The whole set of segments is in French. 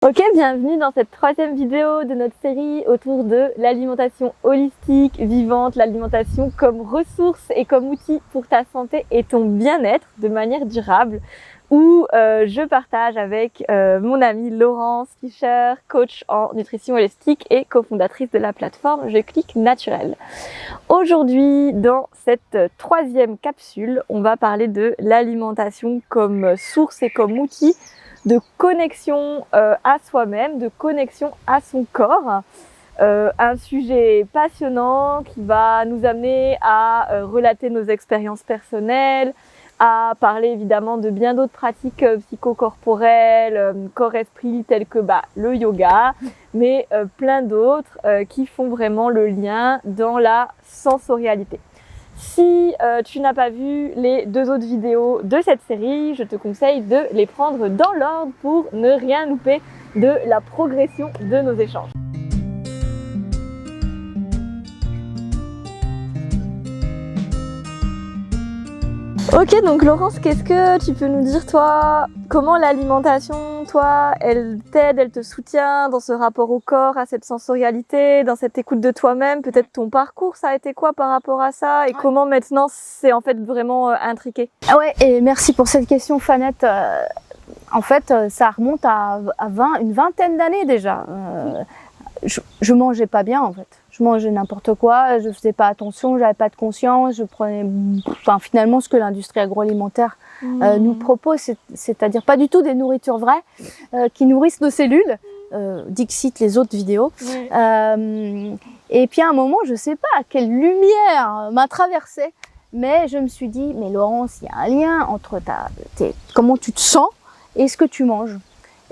Ok, bienvenue dans cette troisième vidéo de notre série autour de l'alimentation holistique, vivante, l'alimentation comme ressource et comme outil pour ta santé et ton bien-être de manière durable, où je partage avec mon amie Laurence Fischer, coach en nutrition holistique et cofondatrice de la plateforme Je Clique Naturel. Aujourd'hui, dans cette troisième capsule, on va parler de l'alimentation comme source et comme outil de connexion à soi-même, de connexion à son corps. Un sujet passionnant qui va nous amener à relater nos expériences personnelles, à parler évidemment de bien d'autres pratiques psychocorporelles, corps-esprit telles que le yoga, mais plein d'autres qui font vraiment le lien dans la sensorialité. Si tu n'as pas vu les deux autres vidéos de cette série, je te conseille de les prendre dans l'ordre pour ne rien louper de la progression de nos échanges. Ok, donc Laurence, qu'est-ce que tu peux nous dire, toi, comment l'alimentation, toi, elle t'aide, elle te soutient dans ce rapport au corps, à cette sensorialité, dans cette écoute de toi-même? Peut-être ton parcours, ça a été quoi par rapport à ça? Et comment maintenant c'est en fait vraiment intriqué? Ah ouais, et merci pour cette question, Fanette. En fait, ça remonte à une vingtaine d'années déjà. Je mangeais pas bien, en fait. Je mangeais n'importe quoi, je faisais pas attention, j'avais pas de conscience, je prenais, finalement ce que l'industrie agroalimentaire nous propose, c'est-à-dire pas du tout des nourritures vraies qui nourrissent nos cellules. Dixit les autres vidéos. Et puis à un moment, je sais pas quelle lumière m'a traversée, mais je me suis dit, mais Laurence, il y a un lien entre comment tu te sens et ce que tu manges.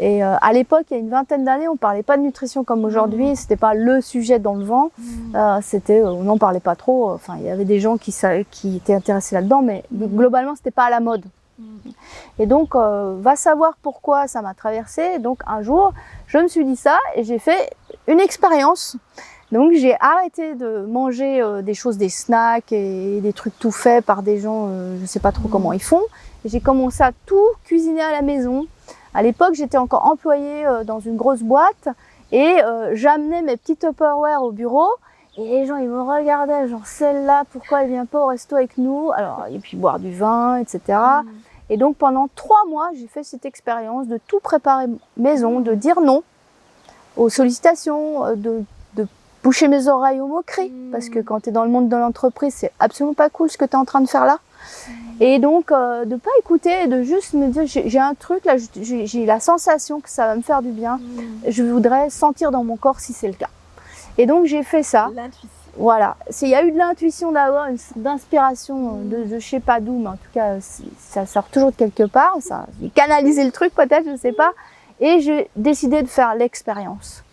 Et à l'époque, il y a une vingtaine d'années, on parlait pas de nutrition comme aujourd'hui. C'était pas le sujet dans le vent. On n'en parlait pas trop. Enfin, il y avait des gens qui étaient intéressés là-dedans, mais globalement, c'était pas à la mode. Et donc, va savoir pourquoi ça m'a traversée. Donc, un jour, je me suis dit ça et j'ai fait une expérience. Donc, j'ai arrêté de manger des choses, des snacks et des trucs tout faits par des gens, je sais pas trop comment ils font. Et j'ai commencé à tout cuisiner à la maison. À l'époque, j'étais encore employée dans une grosse boîte et j'amenais mes petits Tupperware au bureau et les gens ils me regardaient genre celle-là, pourquoi elle vient pas au resto avec nous? Alors et puis boire du vin, etc. Et donc pendant 3 mois, j'ai fait cette expérience de tout préparer maison, de dire non aux sollicitations, de boucher mes oreilles aux moqueries parce que quand tu es dans le monde de l'entreprise, c'est absolument pas cool ce que tu es en train de faire là. Et donc, de pas écouter, de juste me dire, j'ai un truc là, j'ai la sensation que ça va me faire du bien. Je voudrais sentir dans mon corps si c'est le cas. Et donc, j'ai fait ça. L'intuition. Voilà. Il y a eu de l'intuition d'abord, d'inspiration de je sais pas d'où, mais en tout cas, ça sort toujours de quelque part. J'ai canalisé le truc peut-être, je sais pas. Et j'ai décidé de faire l'expérience.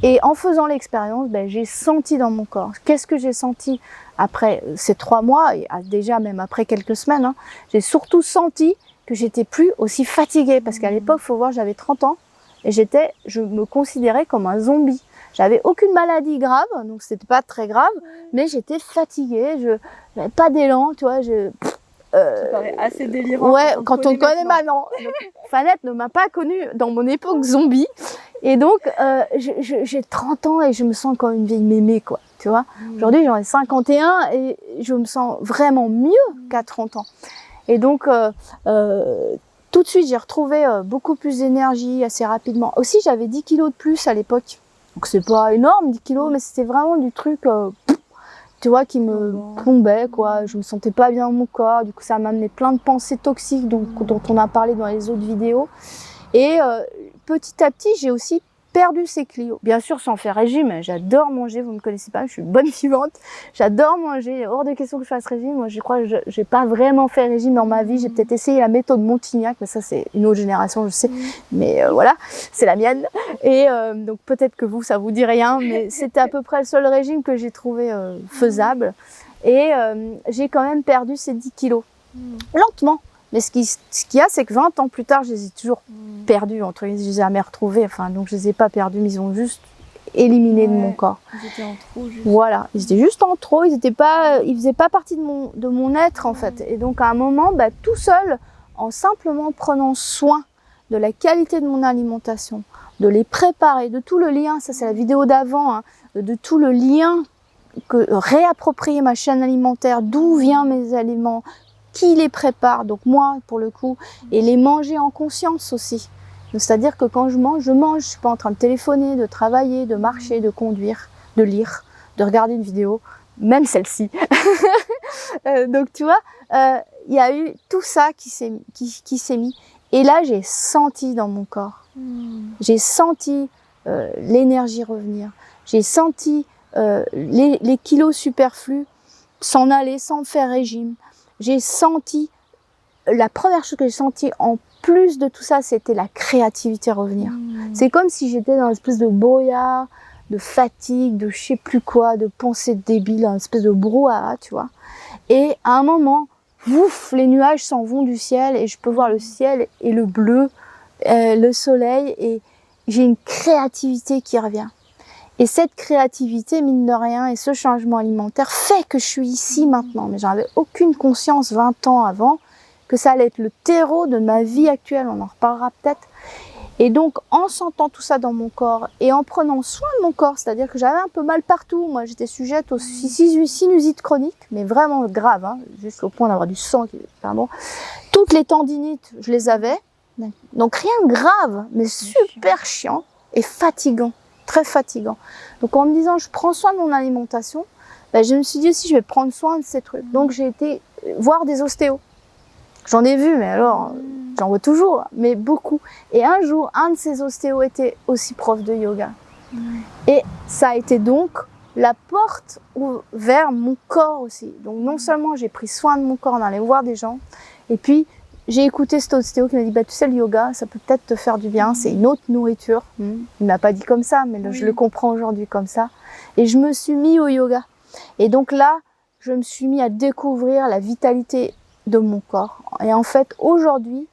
Et en faisant l'expérience, j'ai senti dans mon corps. Qu'est-ce que j'ai senti après ces 3 mois, et déjà même après quelques semaines, j'ai surtout senti que j'étais plus aussi fatiguée. Parce qu'à l'époque, faut voir, j'avais 30 ans et je me considérais comme un zombie. J'avais aucune maladie grave, donc c'était pas très grave, mais j'étais fatiguée, je n'avais pas d'élan, tu vois. Ça paraît assez délirant. Ouais, quand on te connaît maintenant. Fanette ne m'a pas connue dans mon époque zombie. Et donc, j'ai 30 ans et je me sens comme une vieille mémé, quoi. Tu vois, aujourd'hui, j'en ai 51 et je me sens vraiment mieux qu'à 30 ans. Et donc, tout de suite, j'ai retrouvé beaucoup plus d'énergie assez rapidement. Aussi, j'avais 10 kilos de plus à l'époque. Donc, c'est pas énorme, 10 kilos, mais c'était vraiment du truc, tu vois, qui me plombait, quoi. Je me sentais pas bien dans mon corps. Du coup, ça m'a amené plein de pensées toxiques dont on a parlé dans les autres vidéos. Et petit à petit, j'ai aussi perdu ces kilos. Bien sûr, sans faire régime. J'adore manger, vous me connaissez pas, je suis bonne vivante. J'adore manger, hors de question que je fasse régime. Moi, je crois que j'ai pas vraiment fait régime dans ma vie. J'ai peut-être essayé la méthode Montignac, mais ça, c'est une autre génération, je sais. Mais voilà, c'est la mienne. Et donc, peut-être que vous, ça vous dit rien, mais c'était à peu près le seul régime que j'ai trouvé faisable. Et j'ai quand même perdu ces 10 kilos. Lentement. Mais ce qu'il y a, c'est que 20 ans plus tard, je les ai toujours perdus, entre guillemets, je les ai jamais retrouvés. Enfin, donc je les ai pas perdus, mais ils ont juste éliminé de mon corps. Ils étaient en trop, juste. Voilà, ils étaient juste en trop, ils faisaient pas partie de mon être, en fait. Et donc, à un moment, tout seul, en simplement prenant soin de la qualité de mon alimentation, de les préparer, de tout le lien, ça c'est la vidéo d'avant, hein, de tout le lien, réapproprier ma chaîne alimentaire, d'où viennent mes aliments, qui les prépare, donc moi pour le coup, et les manger en conscience aussi. C'est-à-dire que quand je mange, je suis pas en train de téléphoner, de travailler, de marcher, de conduire, de lire, de regarder une vidéo, même celle-ci. Donc tu vois, il y a eu tout ça qui s'est mis. Et là, j'ai senti dans mon corps, j'ai senti l'énergie revenir, j'ai senti les kilos superflus s'en aller sans faire régime. J'ai senti, la première chose que j'ai senti en plus de tout ça, c'était la créativité revenir. C'est comme si j'étais dans une espèce de brouillard, de fatigue, de je sais plus quoi, de pensées débiles, une espèce de brouhaha, tu vois. Et à un moment, ouf, les nuages s'en vont du ciel et je peux voir le ciel et le bleu, le soleil, et j'ai une créativité qui revient. Et cette créativité, mine de rien, et ce changement alimentaire fait que je suis ici maintenant. Mais j'en avais aucune conscience 20 ans avant que ça allait être le terreau de ma vie actuelle. On en reparlera peut-être. Et donc, en sentant tout ça dans mon corps et en prenant soin de mon corps, c'est-à-dire que j'avais un peu mal partout. Moi, j'étais sujette aux sinusites chroniques, mais vraiment grave, hein, jusqu'au point d'avoir du sang. Pardon. Toutes les tendinites, je les avais. Donc, rien de grave, mais super chiant et fatigant. Très fatigant. Donc en me disant je prends soin de mon alimentation, ben, je me suis dit aussi je vais prendre soin de ces trucs. Donc j'ai été voir des ostéos. J'en ai vu, mais alors j'en vois toujours, mais beaucoup. Et un jour, un de ces ostéos était aussi prof de yoga. Et ça a été donc la porte vers mon corps aussi. Donc non seulement j'ai pris soin de mon corps en allant voir des gens, et puis j'ai écouté cet ostéo qui m'a dit, bah, tu sais, le yoga, ça peut peut-être te faire du bien, c'est une autre nourriture. Il ne m'a pas dit comme ça, mais je le comprends aujourd'hui comme ça. Et je me suis mis au yoga. Et donc là, je me suis mis à découvrir la vitalité de mon corps. Et en fait, aujourd'hui,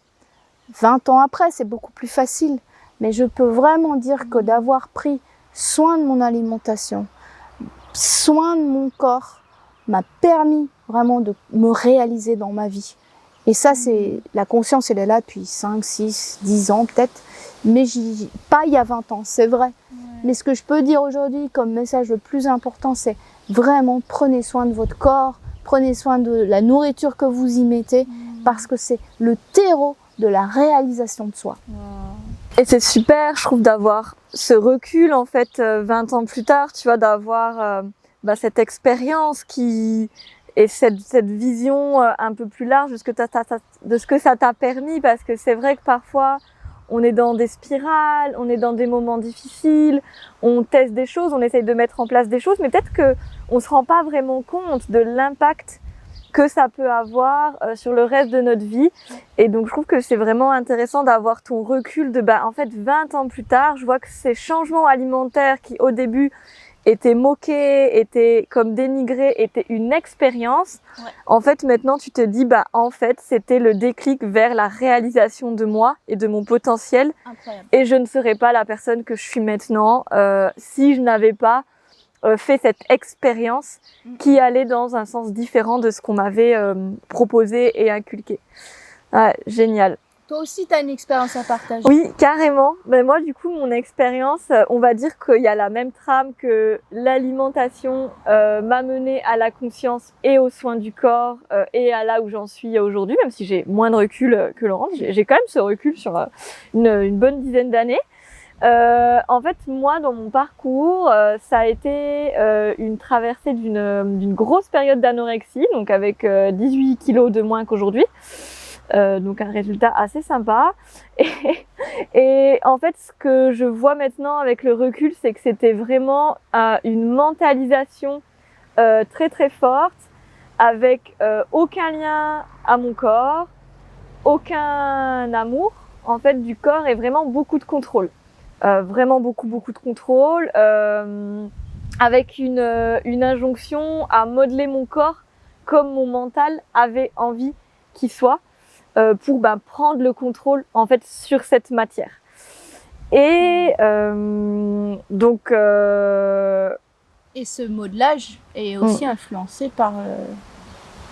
20 ans après, c'est beaucoup plus facile. Mais je peux vraiment dire que d'avoir pris soin de mon alimentation, soin de mon corps, m'a permis vraiment de me réaliser dans ma vie. Et ça, c'est la conscience, elle est là depuis 5, 6, 10 ans peut-être, mais pas il y a 20 ans, c'est vrai. Mais ce que je peux dire aujourd'hui comme message le plus important, c'est vraiment prenez soin de votre corps, prenez soin de la nourriture que vous y mettez, parce que c'est le terreau de la réalisation de soi. Et c'est super, je trouve, d'avoir ce recul, en fait, 20 ans plus tard, tu vois, d'avoir cette expérience et cette vision un peu plus large de ce que ça t'a permis, parce que c'est vrai que parfois on est dans des spirales, on est dans des moments difficiles, on teste des choses, on essaye de mettre en place des choses, mais peut-être que on se rend pas vraiment compte de l'impact que ça peut avoir sur le reste de notre vie. Et donc je trouve que c'est vraiment intéressant d'avoir ton recul de en fait 20 ans plus tard, je vois que ces changements alimentaires qui au début étaient moqués, étaient comme dénigrés, étaient une expérience. Ouais. En fait, maintenant, tu te dis, en fait, c'était le déclic vers la réalisation de moi et de mon potentiel. Incroyable. Et je ne serais pas la personne que je suis maintenant si je n'avais pas fait cette expérience qui allait dans un sens différent de ce qu'on m'avait proposé et inculqué. Ouais, génial. Toi aussi, tu as une expérience à partager. Oui, carrément. Mais moi, du coup, mon expérience, on va dire qu'il y a la même trame que l'alimentation m'a menée à la conscience et aux soins du corps et à là où j'en suis aujourd'hui, même si j'ai moins de recul que Laurence. J'ai quand même ce recul sur une bonne dizaine d'années. En fait, moi, dans mon parcours, ça a été une traversée d'une grosse période d'anorexie, donc avec 18 kilos de moins qu'aujourd'hui. Donc un résultat assez sympa. Et en fait, ce que je vois maintenant avec le recul, c'est que c'était vraiment une mentalisation très très forte, avec aucun lien à mon corps, aucun amour en fait du corps et vraiment beaucoup de contrôle. Vraiment beaucoup de contrôle, avec une injonction à modeler mon corps comme mon mental avait envie qu'il soit. Pour prendre le contrôle en fait sur cette matière. Et donc et ce modelage est aussi influencé par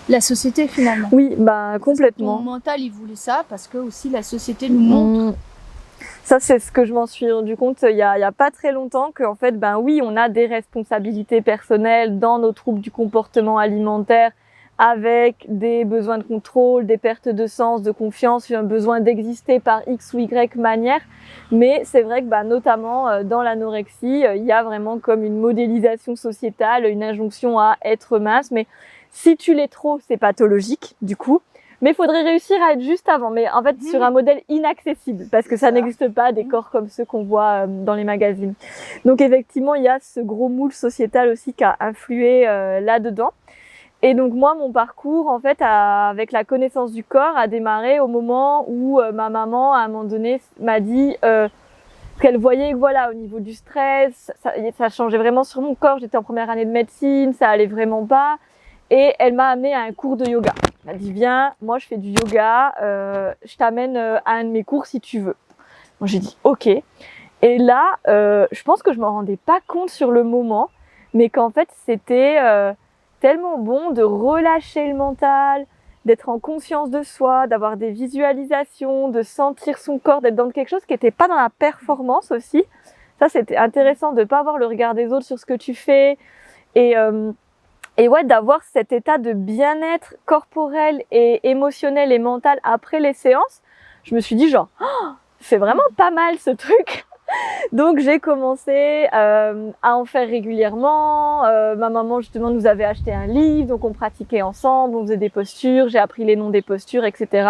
la société finalement. Oui, complètement. Mon mental il voulait ça parce que aussi la société nous montre. Ça, c'est ce que je m'en suis rendu compte il y a pas très longtemps, qu'en fait, ben oui, on a des responsabilités personnelles dans nos troubles du comportement alimentaire, avec des besoins de contrôle, des pertes de sens, de confiance, un besoin d'exister par X ou Y manière. Mais c'est vrai que, notamment dans l'anorexie, il y a vraiment comme une modélisation sociétale, une injonction à être mince. Mais si tu l'es trop, c'est pathologique, du coup. Mais il faudrait réussir à être juste avant, mais en fait sur un modèle inaccessible, parce que ça n'existe pas des corps comme ceux qu'on voit dans les magazines. Donc effectivement, il y a ce gros moule sociétal aussi qui a influé là-dedans. Et donc moi, mon parcours, en fait, avec la connaissance du corps, a démarré au moment où ma maman, à un moment donné, m'a dit qu'elle voyait que voilà, au niveau du stress, ça changeait vraiment sur mon corps. J'étais en première année de médecine, ça allait vraiment pas. Et elle m'a amenée à un cours de yoga. Elle m'a dit, viens, moi je fais du yoga, je t'amène à un de mes cours si tu veux. Moi j'ai dit, ok. Et là, je pense que je m'en rendais pas compte sur le moment, mais qu'en fait c'était tellement bon de relâcher le mental, d'être en conscience de soi, d'avoir des visualisations, de sentir son corps, d'être dans quelque chose qui n'était pas dans la performance aussi. Ça, c'était intéressant de pas avoir le regard des autres sur ce que tu fais. Et ouais, d'avoir cet état de bien-être corporel et émotionnel et mental après les séances. Je me suis dit genre, oh, c'est vraiment pas mal ce truc. Donc j'ai commencé à en faire régulièrement. Ma maman justement nous avait acheté un livre, donc on pratiquait ensemble, on faisait des postures, j'ai appris les noms des postures, etc.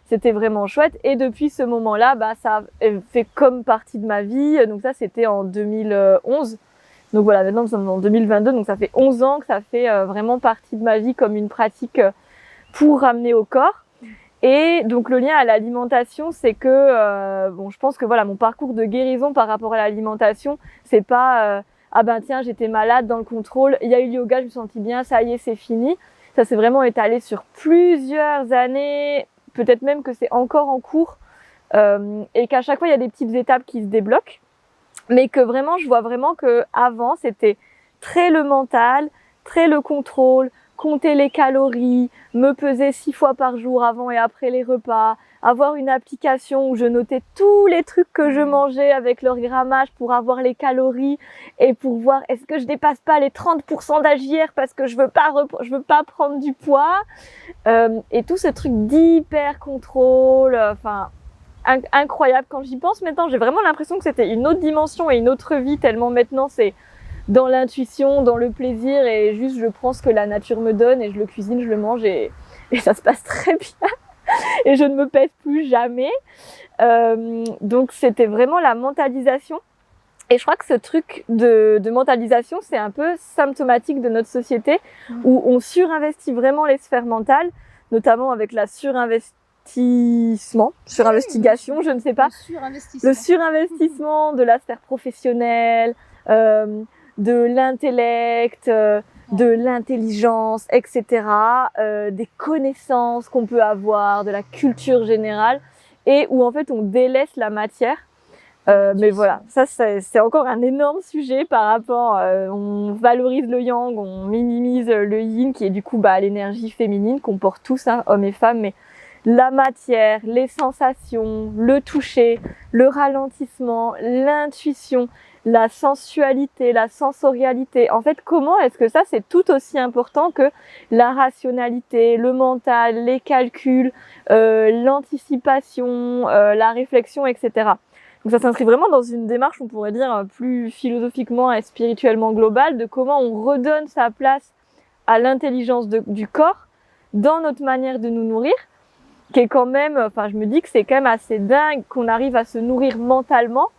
C'était vraiment chouette. Et depuis ce moment-là, ça a fait comme partie de ma vie. Donc ça, c'était en 2011. Donc voilà, maintenant nous sommes en 2022, donc ça fait 11 ans que ça fait vraiment partie de ma vie comme une pratique pour ramener au corps. Et donc le lien à l'alimentation, c'est que je pense que voilà, mon parcours de guérison par rapport à l'alimentation, c'est pas ah ben tiens, j'étais malade dans le contrôle, il y a eu le yoga, je me sentis bien, ça y est, c'est fini. Ça s'est vraiment étalé sur plusieurs années, peut-être même que c'est encore en cours et qu'à chaque fois il y a des petites étapes qui se débloquent. Mais que vraiment, je vois vraiment que avant c'était très le mental, très le contrôle, compter les calories, me peser 6 fois par jour avant et après les repas, avoir une application où je notais tous les trucs que je mangeais avec leur grammage pour avoir les calories et pour voir est-ce que je dépasse pas les 30% d'AJR parce que je veux pas prendre du poids et tout ce truc d'hyper contrôle, incroyable. Quand j'y pense maintenant, j'ai vraiment l'impression que c'était une autre dimension et une autre vie, tellement maintenant c'est dans l'intuition, dans le plaisir et juste je prends ce que la nature me donne et je le cuisine, je le mange et ça se passe très bien et je ne me pèse plus jamais. Donc c'était vraiment la mentalisation et je crois que ce truc de mentalisation, c'est un peu symptomatique de notre société où on surinvestit vraiment les sphères mentales, notamment avec la surinvestigation, je ne sais pas. Le surinvestissement de la sphère professionnelle, de l'intellect, de l'intelligence, etc. Des connaissances qu'on peut avoir, de la culture générale, et où en fait on délaisse la matière. Mais voilà, ça c'est encore un énorme sujet par rapport, on valorise le yang, on minimise le yin qui est du coup l'énergie féminine qu'on porte tous, hein, hommes et femmes, mais la matière, les sensations, le toucher, le ralentissement, l'intuition, la sensualité, la sensorialité. En fait, comment est-ce que ça, c'est tout aussi important que la rationalité, le mental, les calculs, l'anticipation, la réflexion, etc. Donc ça s'inscrit vraiment dans une démarche, on pourrait dire, plus philosophiquement et spirituellement globale, de comment on redonne sa place à l'intelligence du corps dans notre manière de nous nourrir, qui est quand même, je me dis que c'est quand même assez dingue qu'on arrive à se nourrir mentalement,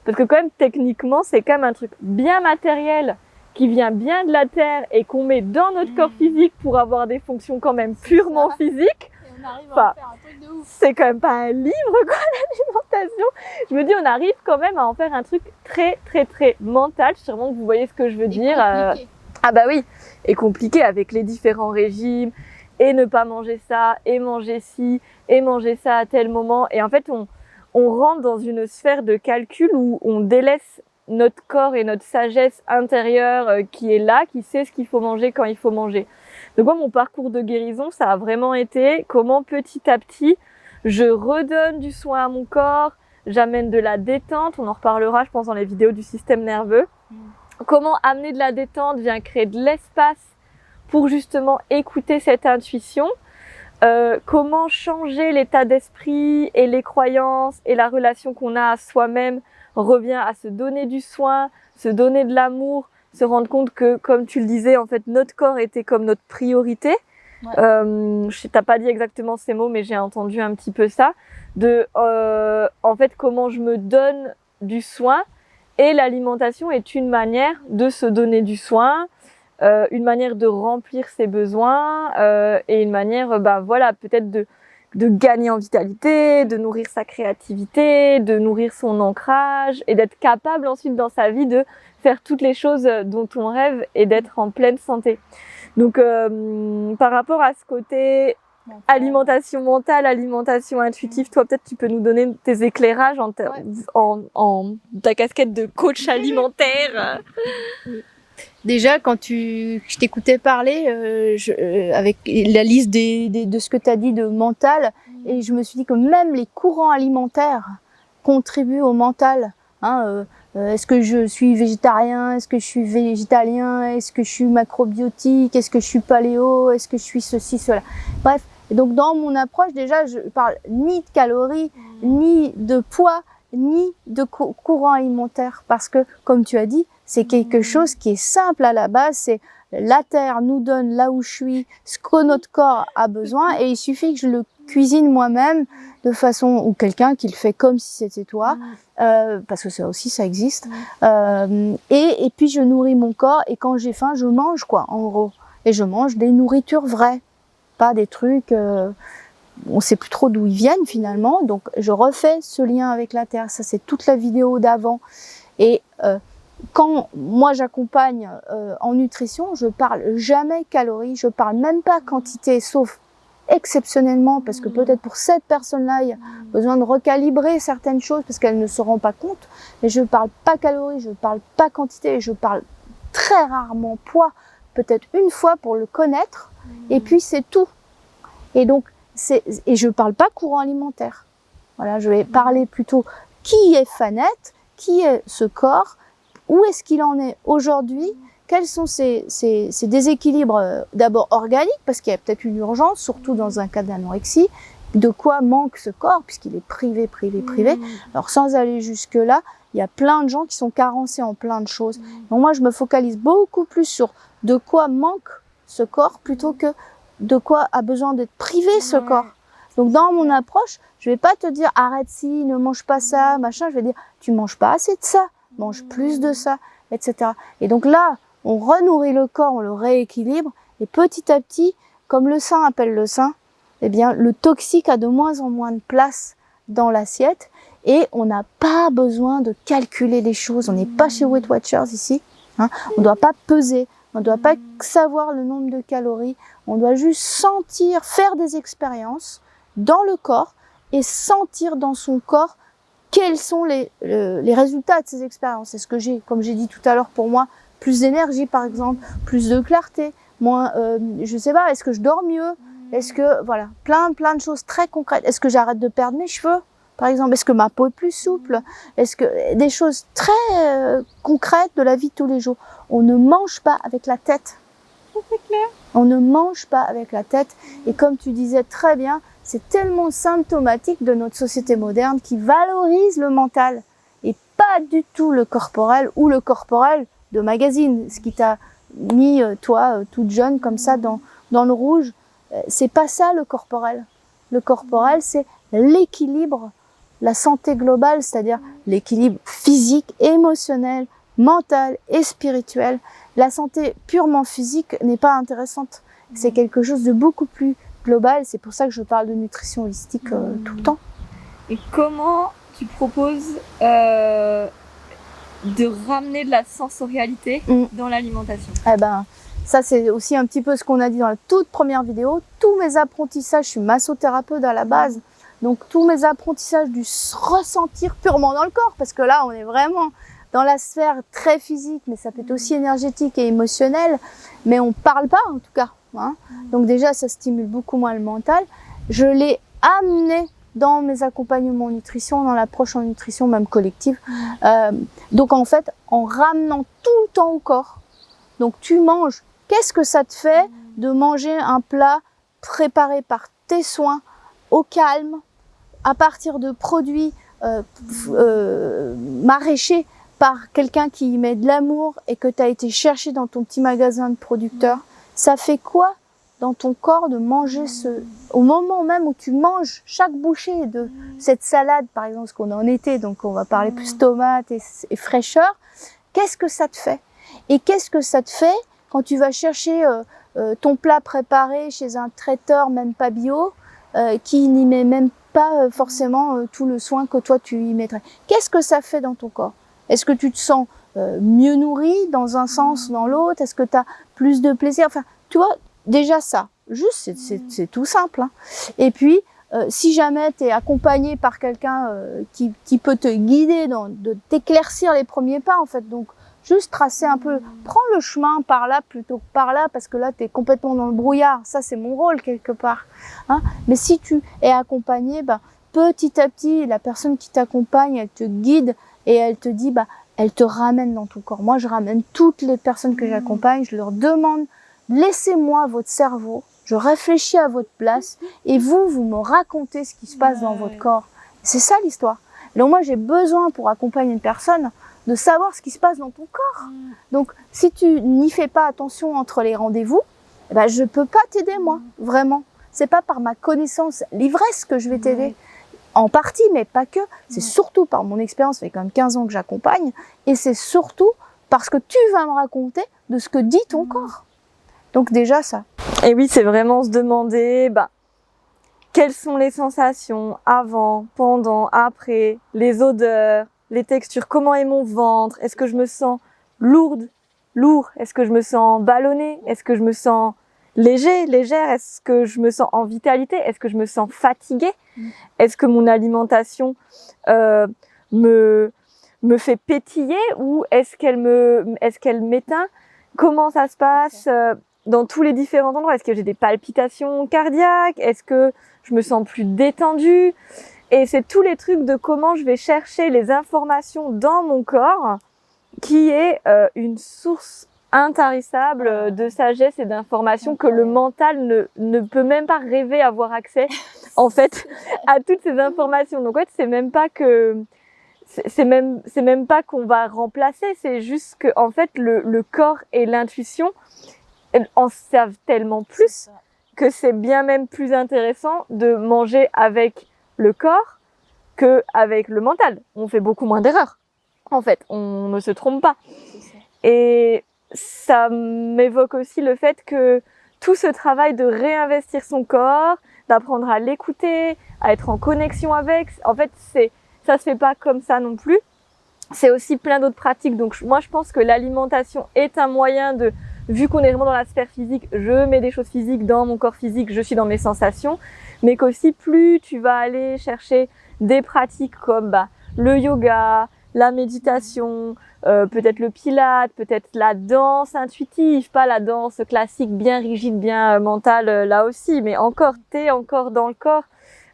parce que quand même techniquement c'est quand même un truc bien matériel qui vient bien de la terre et qu'on met dans notre corps physique pour avoir des fonctions quand même purement physiques. Et on arrive à en faire un truc de ouf. C'est quand même pas un livre quoi, l'alimentation. Je me dis on arrive quand même à en faire un truc très très très mental, sûrement que vous voyez ce que je veux dire. Ah bah oui, et compliqué avec les différents régimes. Et ne pas manger ça, et manger ci, et manger ça à tel moment. Et en fait, on rentre dans une sphère de calcul où on délaisse notre corps et notre sagesse intérieure qui est là, qui sait ce qu'il faut manger quand il faut manger. Donc moi, mon parcours de guérison, ça a vraiment été comment petit à petit, je redonne du soin à mon corps, j'amène de la détente. On en reparlera, je pense, dans les vidéos du système nerveux. Comment amener de la détente vient créer de l'espace pour justement écouter cette intuition. Comment changer l'état d'esprit et les croyances et la relation qu'on a à soi-même revient à se donner du soin, se donner de l'amour, se rendre compte que, comme tu le disais, en fait, notre corps était comme notre priorité. Ouais. T'as pas dit exactement ces mots, mais j'ai entendu un petit peu ça. En fait, comment je me donne du soin, et l'alimentation est une manière de se donner du soin, une manière de remplir ses besoins, et une manière, voilà, peut-être de gagner en vitalité, de nourrir sa créativité, de nourrir son ancrage, et d'être capable ensuite dans sa vie de faire toutes les choses dont on rêve et d'être en pleine santé. Donc, par rapport à ce côté alimentation mentale, alimentation intuitive, toi peut-être tu peux nous donner tes éclairages en ta casquette de coach alimentaire. Déjà, quand je t'écoutais parler, avec la liste de ce que tu as dit de mental, et je me suis dit que même les courants alimentaires contribuent au mental. Est-ce que je suis végétarien? Est-ce que je suis végétalien? Est-ce que je suis macrobiotique? Est-ce que je suis paléo? Est-ce que je suis ceci, cela? Bref, et donc dans mon approche, déjà, je parle ni de calories, ni de poids, ni de courant alimentaire. Parce que, comme tu as dit, c'est quelque chose qui est simple à la base. C'est la terre nous donne là où je suis ce que notre corps a besoin, et il suffit que je le cuisine moi-même de façon, ou quelqu'un qui le fait comme si c'était toi, parce que ça aussi ça existe, et puis je nourris mon corps, et quand j'ai faim je mange, quoi, en gros, et je mange des nourritures vraies, pas des trucs on sait plus trop d'où ils viennent finalement. Donc je refais ce lien avec la terre. Ça, c'est toute la vidéo d'avant. Et quand moi j'accompagne en nutrition, je parle jamais calories, je parle même pas quantité, sauf exceptionnellement, parce que peut-être pour cette personne-là, il y a besoin de recalibrer certaines choses parce qu'elle ne se rend pas compte. Mais je parle pas calories, je parle pas quantité, je parle très rarement poids, peut-être une fois pour le connaître, et puis c'est tout. Et donc, et je parle pas courant alimentaire. Voilà, je vais parler plutôt qui est Fanette, qui est ce corps, où est-ce qu'il en est aujourd'hui, quels sont ces déséquilibres d'abord organiques, parce qu'il y a peut-être une urgence, surtout dans un cas d'anorexie, de quoi manque ce corps, puisqu'il est privé. Alors sans aller jusque-là, il y a plein de gens qui sont carencés en plein de choses. Donc moi, je me focalise beaucoup plus sur de quoi manque ce corps, plutôt que de quoi a besoin d'être privé ce corps. Donc dans mon approche, je vais pas te dire arrête ci, ne mange pas ça, machin, je vais dire tu manges pas assez de ça, mange plus de ça, etc. Et donc là, on renourrit le corps, on le rééquilibre, et petit à petit, comme le sein appelle le sein, eh bien le toxique a de moins en moins de place dans l'assiette, et on n'a pas besoin de calculer les choses. On n'est pas chez Weight Watchers ici, hein. On ne doit pas peser, on ne doit pas savoir le nombre de calories, on doit juste sentir, faire des expériences dans le corps et sentir dans son corps quels sont les résultats de ces expériences. Est-ce que j'ai, comme j'ai dit tout à l'heure, pour moi, plus d'énergie par exemple, plus de clarté, moins, je sais pas, est-ce que je dors mieux, est-ce que, voilà, plein de choses très concrètes. Est-ce que j'arrête de perdre mes cheveux, par exemple, est-ce que ma peau est plus souple, est-ce que des choses très concrètes de la vie de tous les jours. On ne mange pas avec la tête. C'est clair. On ne mange pas avec la tête, et comme tu disais très bien, c'est tellement symptomatique de notre société moderne qui valorise le mental et pas du tout le corporel, ou le corporel de magazine, ce qui t'a mis toi toute jeune comme ça dans le rouge. C'est pas ça le corporel. Le corporel, c'est l'équilibre, la santé globale, c'est-à-dire l'équilibre physique, émotionnel, mental et spirituel. La santé purement physique n'est pas intéressante. C'est quelque chose de beaucoup plus global. C'est pour ça que je parle de nutrition holistique tout le temps. Et comment tu proposes de ramener de la sensorialité dans l'alimentation? Eh ben, ça c'est aussi un petit peu ce qu'on a dit dans la toute première vidéo. Tous mes apprentissages, je suis massothérapeute à la base, donc tous mes apprentissages du ressentir purement dans le corps, parce que là on est vraiment dans la sphère très physique, mais ça peut être aussi énergétique et émotionnel, mais on parle pas en tout cas, hein. Donc déjà ça stimule beaucoup moins le mental. Je l'ai amené dans mes accompagnements nutrition, dans l'approche en nutrition, même collective. Donc en fait, en ramenant tout le temps au corps. Donc tu manges. Qu'est-ce que ça te fait de manger un plat préparé par tes soins, au calme, à partir de produits maraîchers par quelqu'un qui y met de l'amour et que tu as été chercher dans ton petit magasin de producteurs? Ça fait quoi dans ton corps de manger au moment même où tu manges chaque bouchée de cette salade, par exemple, parce qu'on est en été, donc on va parler plus tomates et fraîcheur. Qu'est-ce que ça te fait? Et qu'est-ce que ça te fait quand tu vas chercher ton plat préparé chez un traiteur, même pas bio, qui n'y met même pas forcément tout le soin que toi tu y mettrais? Qu'est-ce que ça fait dans ton corps? Est-ce que tu te sens mieux nourri dans un sens ou dans l'autre? Est-ce que tu as plus de plaisir? Enfin, tu vois, déjà ça, juste c'est tout simple. Hein. Et puis, si jamais tu es accompagné par quelqu'un qui peut te guider, de t'éclaircir les premiers pas en fait, donc juste tracer un peu, prends le chemin par là plutôt que par là, parce que là tu es complètement dans le brouillard, ça c'est mon rôle quelque part. Hein. Mais si tu es accompagné, petit à petit, la personne qui t'accompagne, elle te guide et elle te dit, elle te ramène dans ton corps. Moi je ramène toutes les personnes que j'accompagne, je leur demande, laissez-moi votre cerveau, je réfléchis à votre place et vous me racontez ce qui se passe dans votre corps. C'est ça l'histoire. Donc moi j'ai besoin pour accompagner une personne de savoir ce qui se passe dans ton corps. Donc si tu n'y fais pas attention entre les rendez-vous, je peux pas t'aider moi, vraiment. C'est pas par ma connaissance, l'ivresse que je vais t'aider. En partie, mais pas que. C'est surtout par mon expérience, ça fait quand même 15 ans que j'accompagne, et c'est surtout parce que tu vas me raconter de ce que dit ton corps. Donc déjà ça. Et oui, c'est vraiment se demander quelles sont les sensations avant, pendant, après, les odeurs, les textures, comment est mon ventre, est-ce que je me sens lourd, est-ce que je me sens ballonnée, est-ce que je me sens légère, est-ce que je me sens en vitalité, est-ce que je me sens fatiguée, est-ce que mon alimentation me fait pétiller ou est-ce qu'elle m'éteint, comment ça se passe dans tous les différents endroits, est-ce que j'ai des palpitations cardiaques, est-ce que je me sens plus détendue, et c'est tous les trucs de comment je vais chercher les informations dans mon corps qui est une source intarissable de sagesse et d'informations que le mental ne peut même pas rêver avoir accès en fait à toutes ces informations. Donc en fait, c'est même pas qu'on va remplacer, c'est juste que en fait le corps et l'intuition en servent tellement plus que c'est bien même plus intéressant de manger avec le corps que avec le mental. On fait beaucoup moins d'erreurs. En fait, on ne se trompe pas. Et ça m'évoque aussi le fait que tout ce travail de réinvestir son corps, d'apprendre à l'écouter, à être en connexion avec, en fait, ça se fait pas comme ça non plus. C'est aussi plein d'autres pratiques. Donc moi, je pense que l'alimentation est un moyen de, vu qu'on est vraiment dans la sphère physique, je mets des choses physiques dans mon corps physique, je suis dans mes sensations, mais qu'aussi plus tu vas aller chercher des pratiques comme le yoga, la méditation, peut-être le pilate, peut-être la danse intuitive, pas la danse classique bien rigide, bien mentale là aussi, mais t'es encore dans le corps,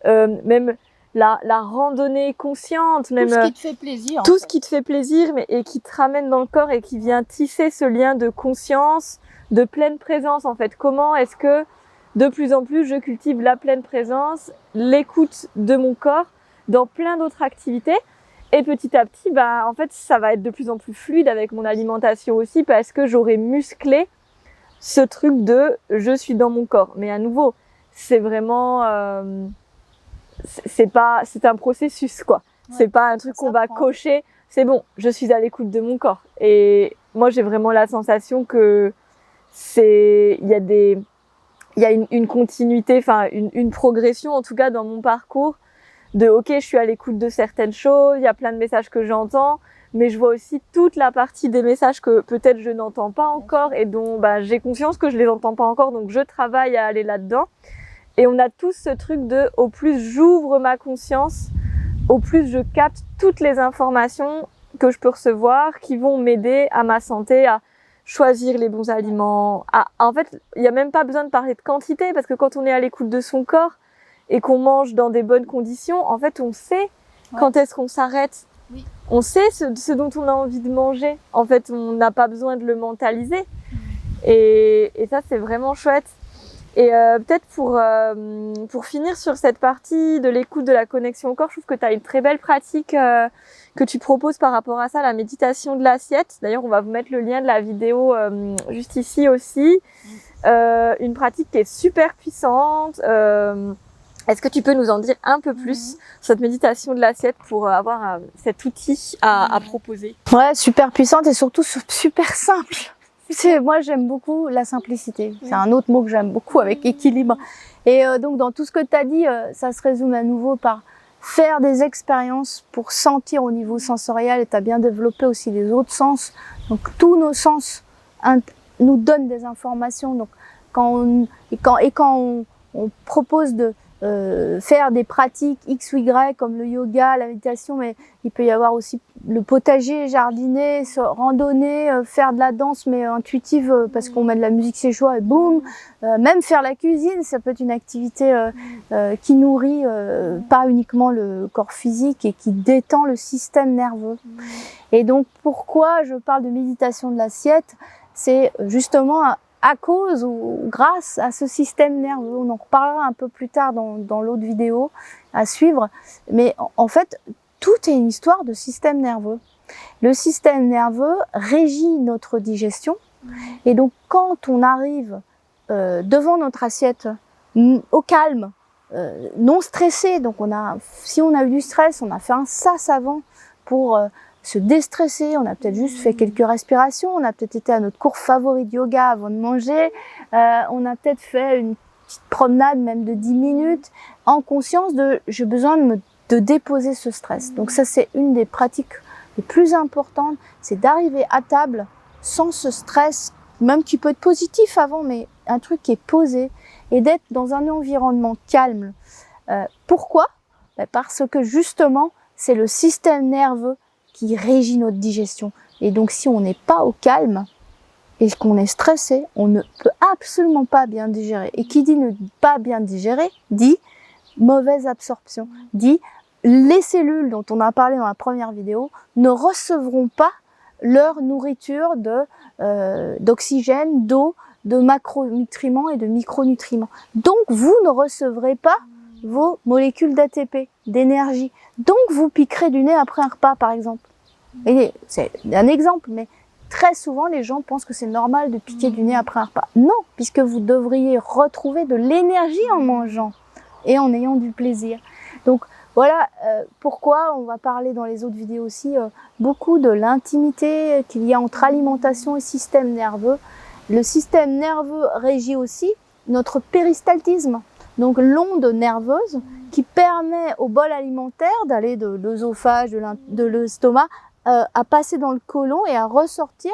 même la randonnée consciente, même tout ce qui te fait plaisir. Tout ce qui te fait plaisir, et qui te ramène dans le corps et qui vient tisser ce lien de conscience, de pleine présence en fait. Comment est-ce que de plus en plus je cultive la pleine présence, l'écoute de mon corps dans plein d'autres activités, et petit à petit, en fait, ça va être de plus en plus fluide avec mon alimentation aussi, parce que j'aurai musclé ce truc de je suis dans mon corps. Mais à nouveau, c'est vraiment c'est un processus quoi. Ouais, c'est pas un truc qu'on va cocher, c'est bon, je suis à l'écoute de mon corps. Et moi j'ai vraiment la sensation que il y a une continuité, enfin une progression en tout cas dans mon parcours de ok, je suis à l'écoute de certaines choses, il y a plein de messages que j'entends, mais je vois aussi toute la partie des messages que peut-être je n'entends pas encore et dont j'ai conscience que je les entends pas encore, donc je travaille à aller là-dedans. Et on a tous ce truc de au plus j'ouvre ma conscience, au plus je capte toutes les informations que je peux recevoir qui vont m'aider à ma santé, à choisir les bons aliments. En fait, il n'y a même pas besoin de parler de quantité parce que quand on est à l'écoute de son corps, et qu'on mange dans des bonnes conditions, en fait, on sait quand est-ce qu'on s'arrête. Oui. On sait ce dont on a envie de manger. En fait, on n'a pas besoin de le mentaliser. Et ça, c'est vraiment chouette. Et peut-être pour finir sur cette partie de l'écoute de la connexion au corps, je trouve que tu as une très belle pratique que tu proposes par rapport à ça, la méditation de l'assiette. D'ailleurs, on va vous mettre le lien de la vidéo juste ici aussi. Une pratique qui est super puissante. Est-ce que tu peux nous en dire un peu plus sur cette méditation de l'assiette pour avoir cet outil à proposer? Ouais, super puissante et surtout super simple. Moi, j'aime beaucoup la simplicité. C'est un autre mot que j'aime beaucoup avec équilibre. Et donc, dans tout ce que tu as dit, ça se résume à nouveau par faire des expériences pour sentir au niveau sensoriel. Et tu as bien développé aussi les autres sens. Donc, tous nos sens nous donnent des informations. Donc, quand on propose de faire des pratiques X ou Y comme le yoga, la méditation, mais il peut y avoir aussi le potager, jardiner, randonner, faire de la danse mais intuitive parce qu'on met de la musique chez soi et boum, même faire la cuisine, ça peut être une activité qui nourrit pas uniquement le corps physique et qui détend le système nerveux. Et donc pourquoi je parle de méditation de l'assiette, c'est justement à cause ou grâce à ce système nerveux. On en reparlera un peu plus tard dans l'autre vidéo à suivre. Mais en fait, tout est une histoire de système nerveux. Le système nerveux régit notre digestion. Et donc, quand on arrive devant notre assiette au calme, non stressé, donc si on a eu du stress, on a fait un sas avant pour se déstresser, on a peut-être juste fait quelques respirations, on a peut-être été à notre cours favori de yoga avant de manger, on a peut-être fait une petite promenade même de 10 minutes en conscience de j'ai besoin de déposer ce stress. Donc ça c'est une des pratiques les plus importantes, c'est d'arriver à table sans ce stress, même qui peut être positif avant, mais un truc qui est posé et d'être dans un environnement calme. Pourquoi ? Parce que justement c'est le système nerveux qui régit notre digestion. Et donc, si on n'est pas au calme et qu'on est stressé, on ne peut absolument pas bien digérer. Et qui dit ne pas bien digérer, dit mauvaise absorption, dit les cellules dont on a parlé dans la première vidéo ne recevront pas leur nourriture d'oxygène, d'eau, de macronutriments et de micronutriments. Donc, vous ne recevrez pas vos molécules d'ATP, d'énergie. Donc, vous piquerez du nez après un repas, par exemple. Et c'est un exemple, mais très souvent, les gens pensent que c'est normal de piquer du nez après un repas. Non, puisque vous devriez retrouver de l'énergie en mangeant et en ayant du plaisir. Donc, voilà pourquoi on va parler dans les autres vidéos aussi beaucoup de l'intimité qu'il y a entre alimentation et système nerveux. Le système nerveux régit aussi notre péristaltisme. Donc l'onde nerveuse qui permet au bol alimentaire d'aller de l'œsophage, de l'estomac, à passer dans le côlon et à ressortir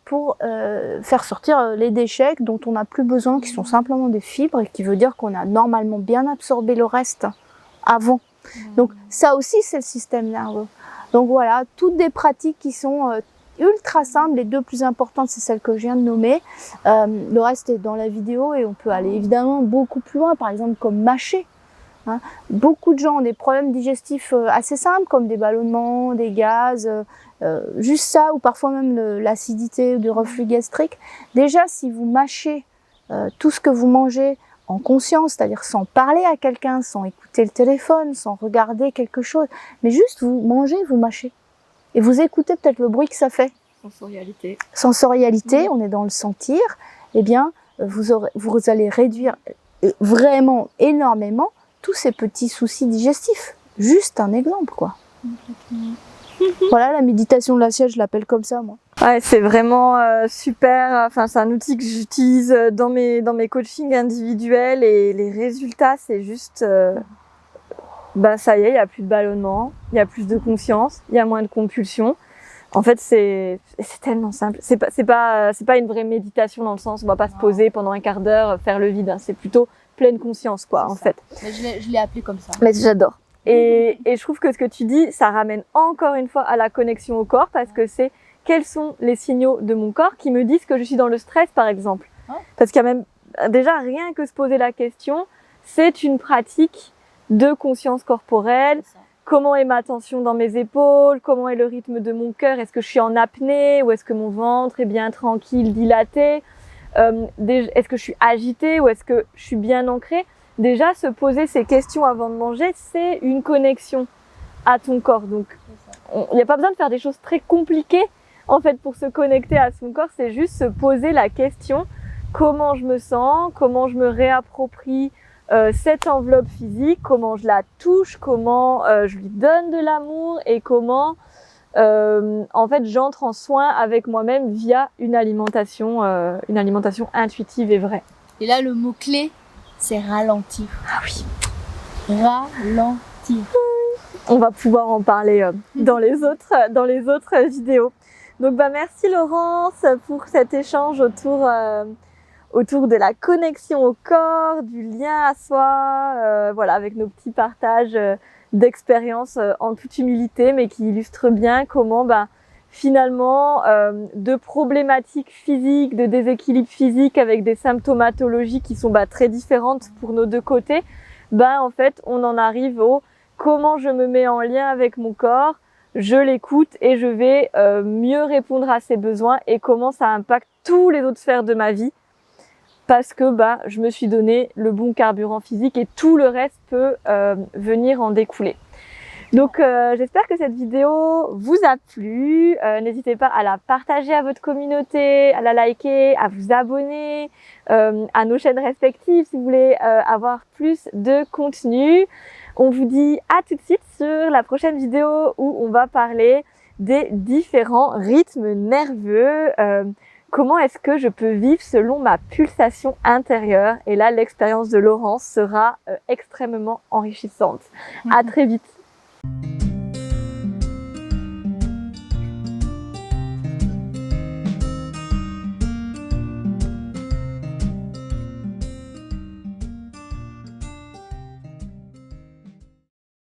pour faire sortir les déchets dont on n'a plus besoin, qui sont simplement des fibres, et qui veut dire qu'on a normalement bien absorbé le reste avant. Donc ça aussi c'est le système nerveux. Donc voilà, toutes des pratiques qui sont ultra simples. Les deux plus importantes, c'est celles que je viens de nommer. Le reste est dans la vidéo et on peut aller évidemment beaucoup plus loin, par exemple comme mâcher. Hein. Beaucoup de gens ont des problèmes digestifs assez simples, comme des ballonnements, des gaz, juste ça, ou parfois même l'acidité ou du reflux gastrique. Déjà, si vous mâchez tout ce que vous mangez en conscience, c'est-à-dire sans parler à quelqu'un, sans écouter le téléphone, sans regarder quelque chose, mais juste vous mangez, vous mâchez. Et vous écoutez peut-être le bruit que ça fait. Sensorialité. Sensorialité, on est dans le sentir. Eh bien, vous allez réduire vraiment énormément tous ces petits soucis digestifs. Juste un exemple, quoi. Voilà, la méditation de l'assiette, je l'appelle comme ça, moi. Ouais, c'est vraiment super. Enfin, c'est un outil que j'utilise dans mes coachings individuels et les résultats, c'est juste... ça y est, il n'y a plus de ballonnement, il y a plus de conscience, il y a moins de compulsion. En fait, c'est tellement simple. C'est pas une vraie méditation dans le sens, on va pas se poser pendant un quart d'heure, faire le vide. Hein. C'est plutôt pleine conscience, quoi, en fait. Mais je l'ai appelé comme ça. Mais j'adore. Et je trouve que ce que tu dis, ça ramène encore une fois à la connexion au corps, parce que c'est quels sont les signaux de mon corps qui me disent que je suis dans le stress, par exemple. Parce qu'il y a même déjà rien que se poser la question. c'est une pratique de conscience corporelle. Comment est ma tension dans mes épaules? Comment est le rythme de mon cœur? Est-ce que je suis en apnée ou est-ce que mon ventre est bien tranquille, dilaté? Est-ce que je suis agitée ou est-ce que je suis bien ancrée? Déjà, se poser ces questions avant de manger, c'est une connexion à ton corps. Donc, il n'y a pas besoin de faire des choses très compliquées. En fait, pour se connecter à son corps, c'est juste se poser la question comment je me sens, comment je me réapproprie cette enveloppe physique, comment je la touche, comment je lui donne de l'amour et comment en fait j'entre en soin avec moi-même via une alimentation intuitive et vraie. Et là, le mot-clé, c'est ralentir. Ah oui. Ralentir. On va pouvoir en parler dans les autres vidéos. Donc merci Laurence pour cet échange autour de la connexion au corps, du lien à soi, voilà, avec nos petits partages d'expériences en toute humilité, mais qui illustrent bien comment finalement de problématiques physiques, de déséquilibres physiques avec des symptomatologies qui sont très différentes pour nos deux côtés, en fait on en arrive au comment je me mets en lien avec mon corps, je l'écoute et je vais mieux répondre à ses besoins et comment ça impacte tous les autres sphères de ma vie parce que je me suis donné le bon carburant physique et tout le reste peut venir en découler. Donc j'espère que cette vidéo vous a plu. N'hésitez pas à la partager à votre communauté, à la liker, à vous abonner à nos chaînes respectives si vous voulez avoir plus de contenu. On vous dit à tout de suite sur la prochaine vidéo où on va parler des différents rythmes nerveux. Comment est-ce que je peux vivre selon ma pulsation intérieure? Et là, l'expérience de Laurence sera extrêmement enrichissante. À très vite.